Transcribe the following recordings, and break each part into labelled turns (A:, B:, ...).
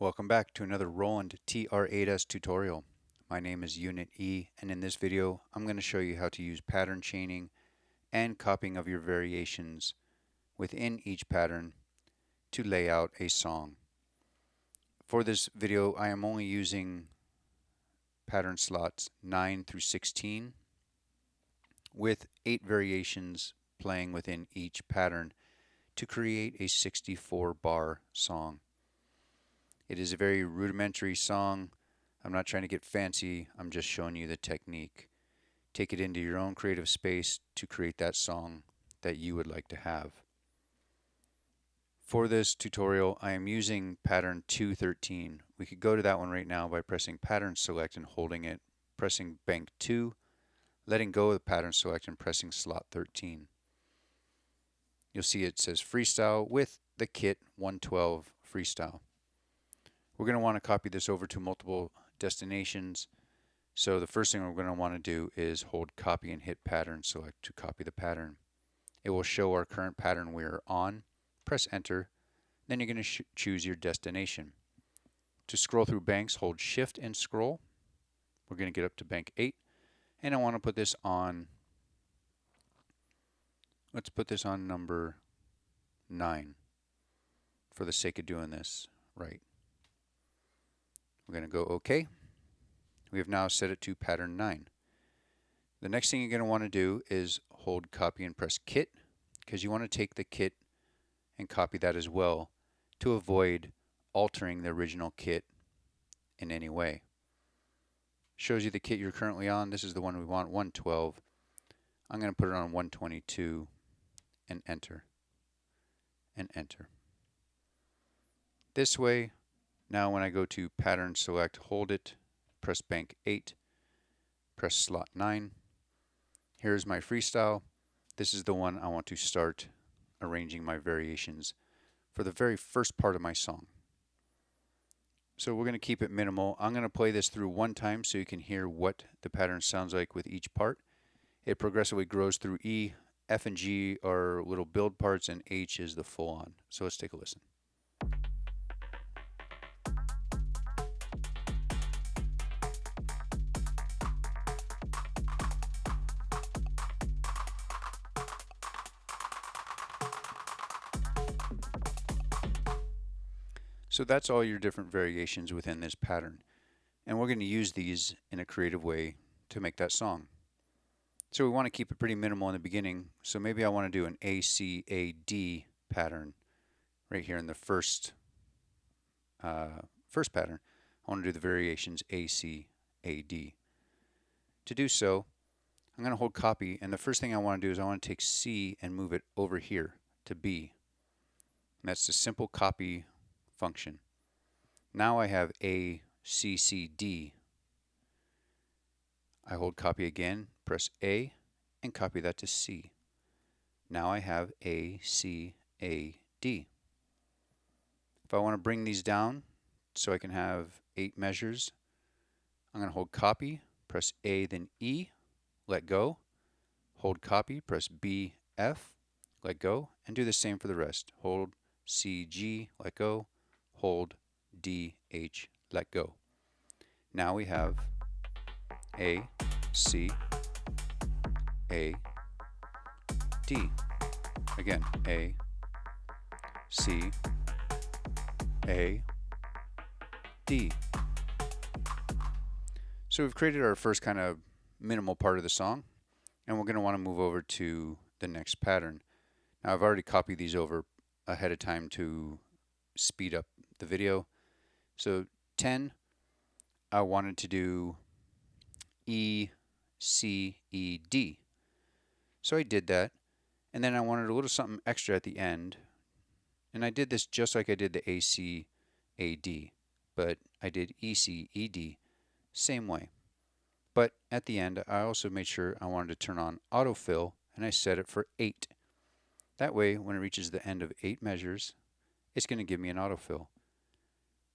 A: Welcome back to another Roland TR-8S tutorial. My name is Unit E, and in this video I'm going to show you how to use pattern chaining and copying of your variations within each pattern to lay out a song. For this video I am only using pattern slots 9 through 16 with 8 variations playing within each pattern to create a 64 bar song. It is a very rudimentary song. I'm not trying to get fancy, I'm just showing you the technique. Take it into your own creative space to create that song that you would like to have. For this tutorial, I am using pattern 213. We could go to that one right now by pressing pattern select and holding it, pressing bank 2, letting go of the pattern select and pressing slot 13. You'll see it says freestyle with the kit 112 freestyle. We're going to want to copy this over to multiple destinations. So the first thing we're going to want to do is hold copy and hit pattern select to copy the pattern. It will show our current pattern we're on. Press enter. Then you're going to choose your destination. To scroll through banks, hold shift and scroll. We're going to get up to bank 8. And I want to put this on, let's put this on number 9 for the sake of doing this right. We're going to go OK. We have now set it to pattern 9. The next thing you're going to want to do is hold copy and press kit, because you want to take the kit and copy that as well to avoid altering the original kit in any way. Shows you the kit you're currently on. This is the one we want, 112. I'm going to put it on 122 and enter and enter. This way, now when I go to pattern select, hold it, press bank 8, press slot 9. Here's my freestyle. This is the one I want to start arranging my variations for the very first part of my song. So we're going to keep it minimal. I'm going to play this through one time so you can hear what the pattern sounds like with each part. It progressively grows through E, F and G are little build parts, and H is the full on. So let's take a listen. So that's all your different variations within this pattern. And we're going to use these in a creative way to make that song. So we want to keep it pretty minimal in the beginning. So maybe I want to do an A, C, A, D pattern right here in the first pattern. I want to do the variations A, C, A, D. To do so, I'm going to hold copy, and the first thing I want to do is I want to take C and move it over here to B. And that's the simple copy function. Now I have A, C, C, D. I hold copy again, press A, and copy that to C. Now I have A, C, A, D. If I want to bring these down so I can have 8 measures, I'm going to hold copy, press A, then E, let go, hold copy, press B, F, let go, and do the same for the rest. Hold C, G, let go, hold D, H, let go. Now we have A, C, A, D. Again, A, C, A, D. So we've created our first kind of minimal part of the song, and we're going to want to move over to the next pattern. Now I've already copied these over ahead of time to speed up the video. So 10, I wanted to do E, C, E, D. So I did that, and then I wanted a little something extra at the end, and I did this just like I did the A, C, A, D, but I did E, C, E, D, same way. But at the end, I also made sure I wanted to turn on autofill, and I set it for 8. That way, when it reaches the end of 8 measures, it's going to give me an autofill.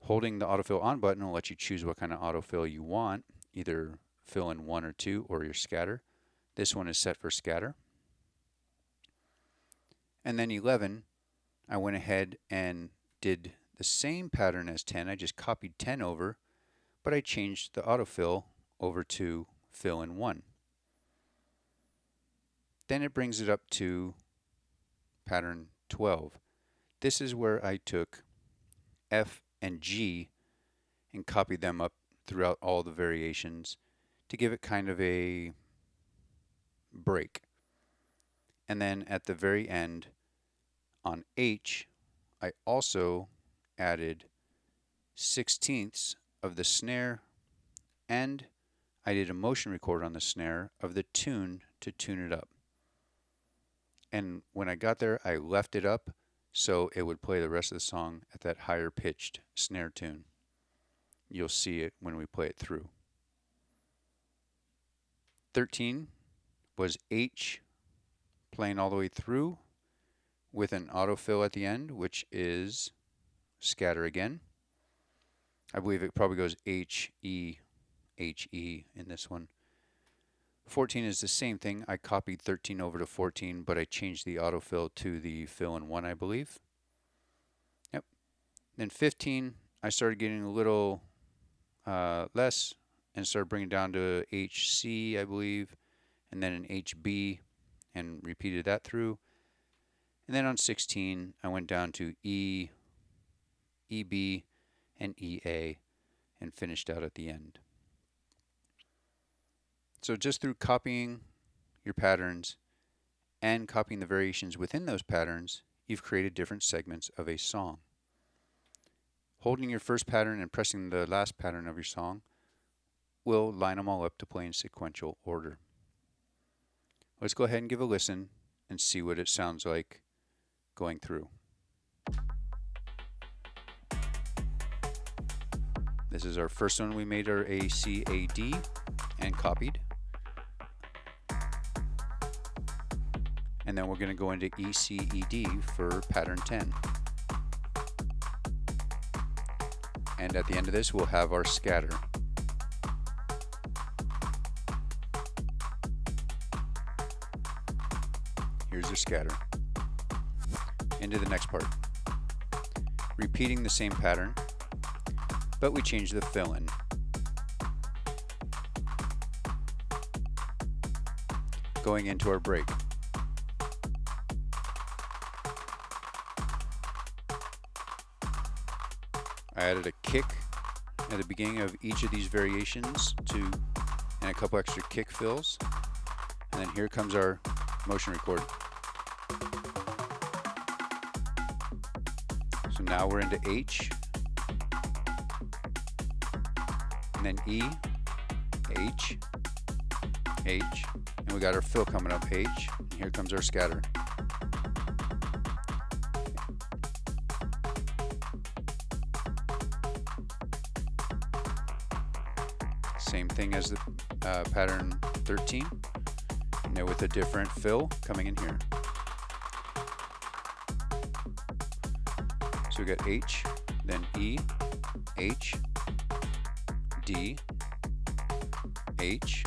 A: Holding the autofill on button will let you choose what kind of autofill you want, either fill in 1 or 2 or your scatter. This one is set for scatter. And then 11, I went ahead and did the same pattern as 10. I just copied 10 over, but I changed the autofill over to fill in 1. Then it brings it up to pattern 12. This is where I took F and G and copied them up throughout all the variations to give it kind of a break. And then at the very end, on H, I also added 16ths of the snare, and I did a motion record on the snare of the tune to tune it up. And when I got there, I left it up so it would play the rest of the song at that higher pitched snare tune. You'll see it when we play it through. 13 was H playing all the way through with an autofill at the end, which is scatter again. I believe it probably goes H, E, H, E in this one. 14 is the same thing. I copied 13 over to 14, but I changed the autofill to the fill in 1, I believe. Yep. Then 15, I started getting a little less and started bringing down to HC, I believe, and then an HB and repeated that through. And then on 16, I went down to E, EB, and EA and finished out at the end. So just through copying your patterns and copying the variations within those patterns, you've created different segments of a song. Holding your first pattern and pressing the last pattern of your song will line them all up to play in sequential order. Let's go ahead and give a listen and see what it sounds like going through. This is our first one. We made our A, C, A, D and copied. And then we're going to go into E, C, E, D for pattern 10. And at the end of this, we'll have our scatter. Here's your scatter. Into the next part. Repeating the same pattern, but we change the fill in. Going into our break. I added a kick at the beginning of each of these variations and a couple extra kick fills. And then here comes our motion record. So now we're into H, and then E, H, H, and we got our fill coming up, H, and here comes our scatter. Same thing as the pattern 13, now with a different fill coming in here. So we got H, then E, H, D, H,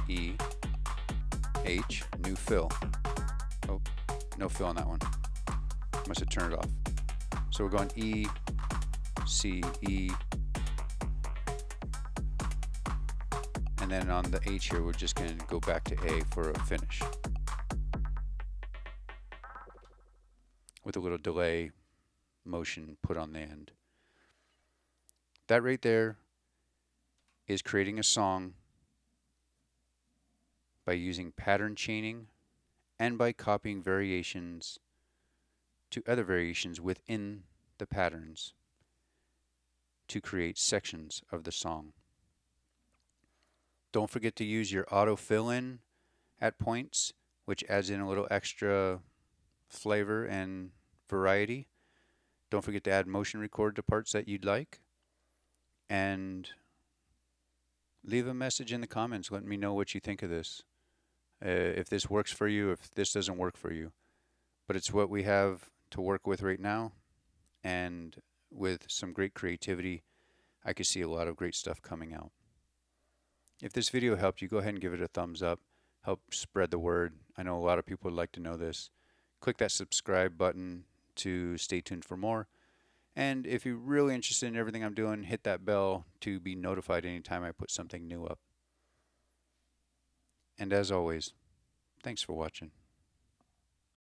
A: E, H, new fill. Oh, no fill on that one. Must have turned it off. So we're going E, C, E, and then on the H here, we're just going to go back to A for a finish. With a little delay motion put on the end. That right there is creating a song by using pattern chaining and by copying variations to other variations within the patterns to create sections of the song. Don't forget to use your auto fill in at points, which adds in a little extra flavor and variety. Don't forget to add motion record to parts that you'd like. And leave a message in the comments letting me know what you think of this. If this works for you, if this doesn't work for you. But it's what we have to work with right now. And with some great creativity, I could see a lot of great stuff coming out. If this video helped you, go ahead and give it a thumbs up. Help spread the word. I know a lot of people would like to know this. Click that subscribe button to stay tuned for more. And if you're really interested in everything I'm doing, hit that bell to be notified anytime I put something new up. And as always, thanks for watching.